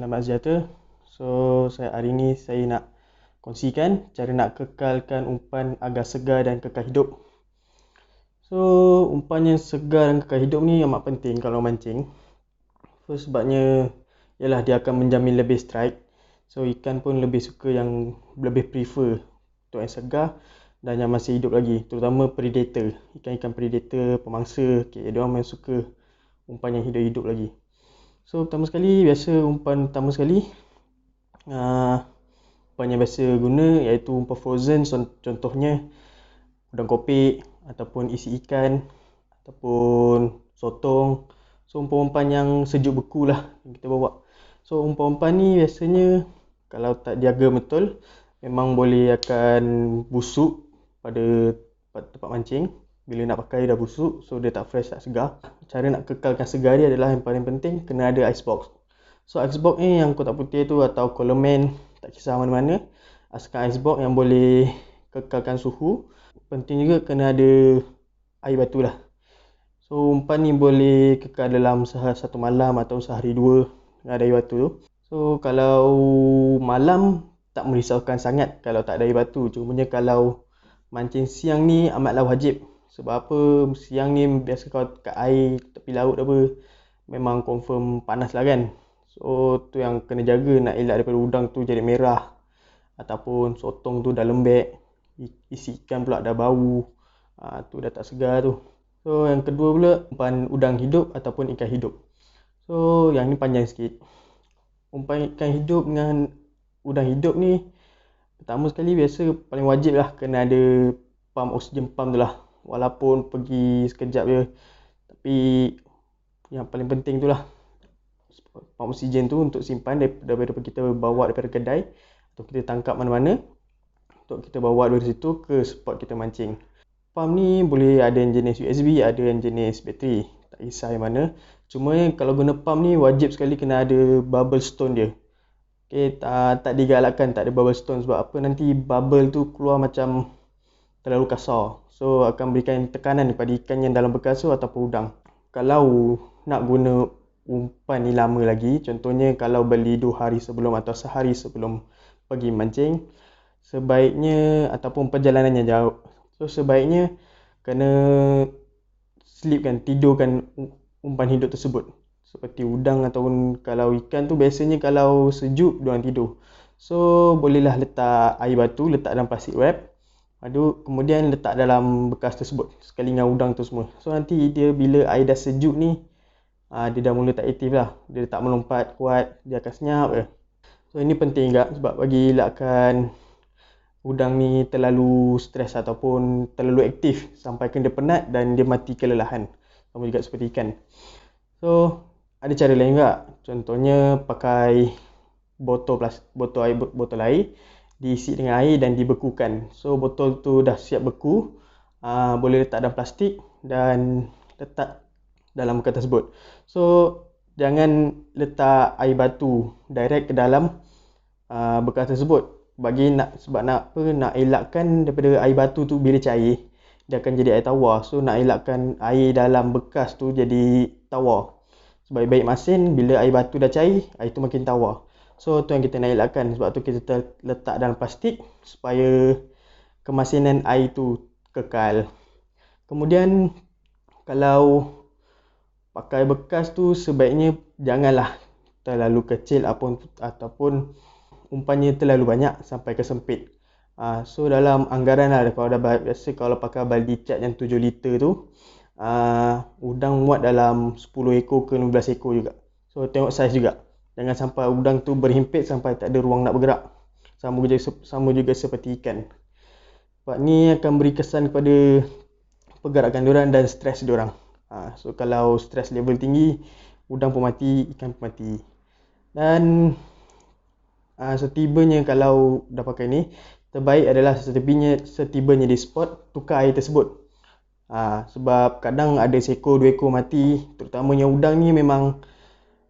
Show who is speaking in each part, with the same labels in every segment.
Speaker 1: selamat sejahtera. So, hari ini saya nak kongsikan cara nak kekalkan umpan agar segar dan kekal hidup. So, umpan yang segar dan kekal hidup ni amat penting kalau mancing. First, sebabnya ialah dia akan menjamin lebih strike. So, ikan pun lebih suka yang lebih prefer untuk yang segar dan yang masih hidup lagi. Terutama predator, ikan-ikan predator, pemangsa. Dia orang yang suka umpan yang hidup-hidup lagi. So pertama sekali, umpan yang biasa guna iaitu umpan frozen. Contohnya udang kopik ataupun isi ikan ataupun sotong. So umpan-umpan yang sejuk beku lah yang kita bawa. So umpan-umpan ni biasanya kalau tak dijaga betul memang boleh akan busuk pada tempat mancing. Bila nak pakai dah busuk, so dia tak fresh, tak segar. Cara nak kekalkan segar dia adalah yang paling penting, kena ada ice box. So ice box ni yang kotak putih tu atau Coleman, tak kisah mana-mana, asalkan ice box yang boleh kekalkan suhu. Penting juga kena ada air batu lah. So umpan ni boleh kekal dalam satu malam atau sehari dua dengan ada air batu tu. So kalau malam tak merisaukan sangat kalau tak ada air batu. Cumanya kalau mancing siang ni amatlah wajib. Sebab apa, siang ni biasa kalau kat air tepi laut apa, memang confirm panas lah kan. So tu yang kena jaga, nak elak daripada udang tu jadi merah ataupun sotong tu dah lembek, isi ikan pula dah bau, tu dah tak segar tu. So yang kedua pula, umpan udang hidup ataupun ikan hidup. So yang ni panjang sikit. Umpan ikan hidup dengan udang hidup ni, pertama sekali biasa paling wajib lah kena ada pump oksigen pump tu lah. Walaupun pergi sekejap je, tapi yang paling penting tu lah pump oksigen tu untuk simpan daripada kita bawa daripada kedai atau kita tangkap mana-mana, untuk kita bawa dari situ ke spot kita mancing. Pump ni boleh ada yang jenis USB, ada yang jenis bateri, tak kisah yang mana. Cuma kalau guna pump ni wajib sekali kena ada bubble stone dia. Okay, tak digalakkan tak ada bubble stone. Sebab apa, nanti bubble tu keluar macam terlalu kasar. So akan berikan tekanan kepada ikan yang dalam bekas tu ataupun udang. Kalau nak guna umpan ni lama lagi, contohnya kalau beli 2 hari sebelum atau sehari sebelum pergi mancing, sebaiknya, ataupun perjalanannya jauh, so sebaiknya kena tidurkan umpan hidup tersebut. Seperti udang ataupun kalau ikan tu biasanya kalau sejuk diorang tidur. So bolehlah letak air batu, letak dalam plastik wrap, kemudian letak dalam bekas tersebut sekali dengan udang tu semua. So nanti dia bila air dah sejuk ni, dia dah mula tak aktif lah. Dia tak melompat kuat, dia akan senyap je. So ini penting juga sebab bagi elakkan udang ni terlalu stres ataupun terlalu aktif sampai dia penat dan dia mati kelelahan. Sama juga seperti ikan. So ada cara lain juga. Contohnya pakai botol air, diisi dengan air dan dibekukan. So botol tu dah siap beku, boleh letak dalam plastik dan letak dalam bekas tersebut. So jangan letak air batu direct ke dalam bekas tersebut. Sebab nak elakkan daripada air batu tu bila cair, dia akan jadi air tawar. So nak elakkan air dalam bekas tu jadi tawar. Sebaik-baik masin, bila air batu dah cair, air tu makin tawar. So tu yang kita nak elakkan. Sebab tu kita letak dalam plastik supaya kemasinan air tu kekal. Kemudian kalau pakai bekas tu sebaiknya janganlah terlalu kecil ataupun umpannya terlalu banyak sampai ke sempit. So dalam anggaran lah, biasa kalau pakai baldi cat yang 7 liter tu, udang muat dalam 10 ekor ke 15 ekor juga. So tengok saiz juga. Jangan sampai udang tu berhimpit sampai tak ada ruang nak bergerak. Sama juga seperti ikan. Sebab ni akan beri kesan kepada pergerakan diorang dan stres diorang. So kalau stres level tinggi, udang pun mati, ikan pun mati. Dan setibanya kalau dah pakai ni, terbaik adalah setibanya di spot, tukar air tersebut. Sebab kadang ada seekor 2 ekor mati. Terutamanya udang ni memang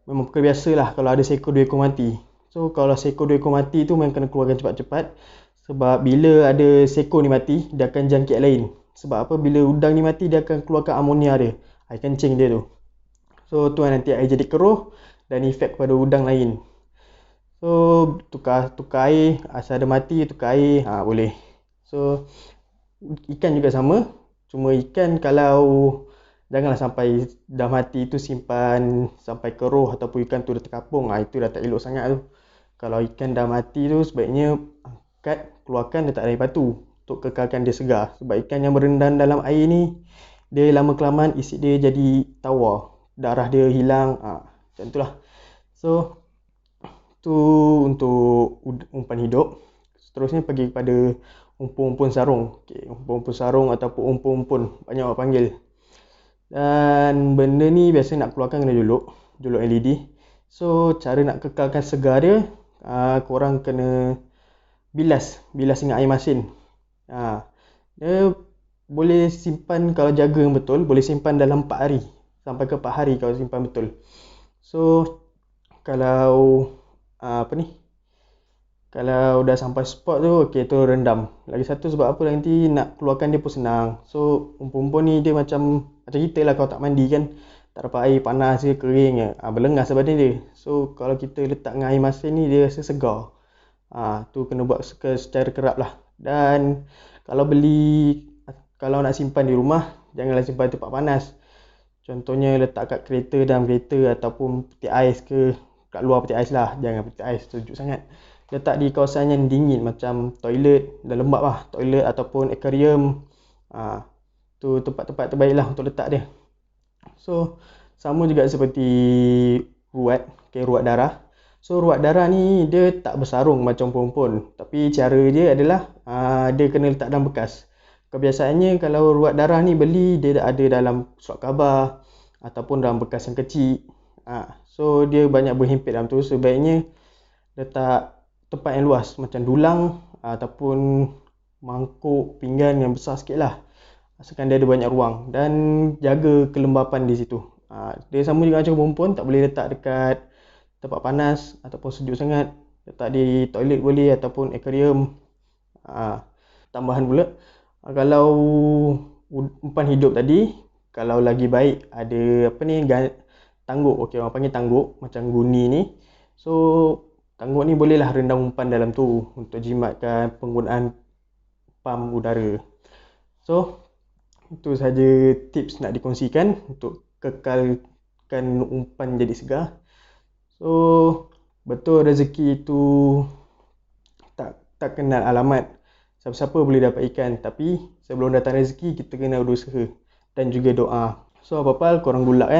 Speaker 1: perkara biasa lah kalau ada seekor 2 ekor mati. So kalau seekor 2 ekor mati tu memang kena keluarkan cepat-cepat. Sebab bila ada seekor ni mati, dia akan jangkit lain. Sebab apa, bila udang ni mati, dia akan keluarkan amonia dia, air kencing dia tu. So tu nanti air jadi keruh dan efek kepada udang lain. So tukar air, asal ada mati tukar air, boleh. So ikan juga sama, cuma ikan kalau janganlah sampai dah mati tu simpan sampai keruh ataupun ikan tu dah terkapung, itu dah tak elok sangat tu. Kalau ikan dah mati tu sebaiknya angkat, keluarkan, letak air batu untuk kekalkan dia segar. Sebab ikan yang berendam dalam air ni, dia lama kelamaan isi dia jadi tawar, darah dia hilang, macam tu lah. So tu untuk umpan hidup. Seterusnya pergi kepada umpun-umpun sarung. Umpun-umpun sarung ataupun umpun-umpun, banyak orang panggil. Dan benda ni biasa nak keluarkan kena juluk LED. So cara nak kekalkan segar dia, korang kena bilas dengan air masin. Dia boleh simpan, kalau jaga yang betul, boleh simpan dalam 4 hari. Sampai ke 4 hari kalau simpan betul. So kalau kalau dah sampai spot tu, tu rendam. Lagi satu sebab apa, nanti nak keluarkan dia pun senang. So umpun-umpun ni dia macam kita lah, kalau tak mandi kan, tak dapat air panas je, kering je, berlengas badan dia. So kalau kita letak dengan air masin ni, dia rasa segar. Tu kena buat secara kerap lah. Dan kalau nak simpan di rumah, janganlah simpan tempat panas. Contohnya letak kat kereta, dalam kereta, ataupun peti ais ke, kat luar peti ais lah. Jangan peti ais sejuk sangat. Letak di kawasan yang dingin macam toilet dan lembap lah. Toilet ataupun aquarium. Tu tempat-tempat terbaik lah untuk letak dia. So sama juga seperti ruat darah. So ruat darah ni dia tak bersarung macam umpun-umpun, tapi cara dia adalah dia kena letak dalam bekas. Kebiasaannya kalau ruat darah ni beli, dia ada dalam surat khabar ataupun dalam bekas yang kecil. So dia banyak berhimpit dalam tu. Sebaiknya letak tempat yang luas macam dulang ataupun mangkuk pinggan yang besar sikit lah, asalkan dia ada banyak ruang, dan jaga kelembapan di situ. Dia sama juga macam umpun, tak boleh letak dekat tempat panas ataupun sejuk sangat. Letak di toilet boleh ataupun aquarium. Tambahan pula, kalau umpan hidup tadi, kalau lagi baik ada tangguk. Orang panggil tangguk macam guni ni. So tangguk ni bolehlah rendam umpan dalam tu untuk jimatkan penggunaan pam udara. So itu saja tips nak dikongsikan untuk kekalkan umpan jadi segar. So betul rezeki itu tak kenal alamat. Siapa-siapa boleh dapat ikan, tapi sebelum datang rezeki kita kena berusaha dan juga doa. So apa-apa korang gulak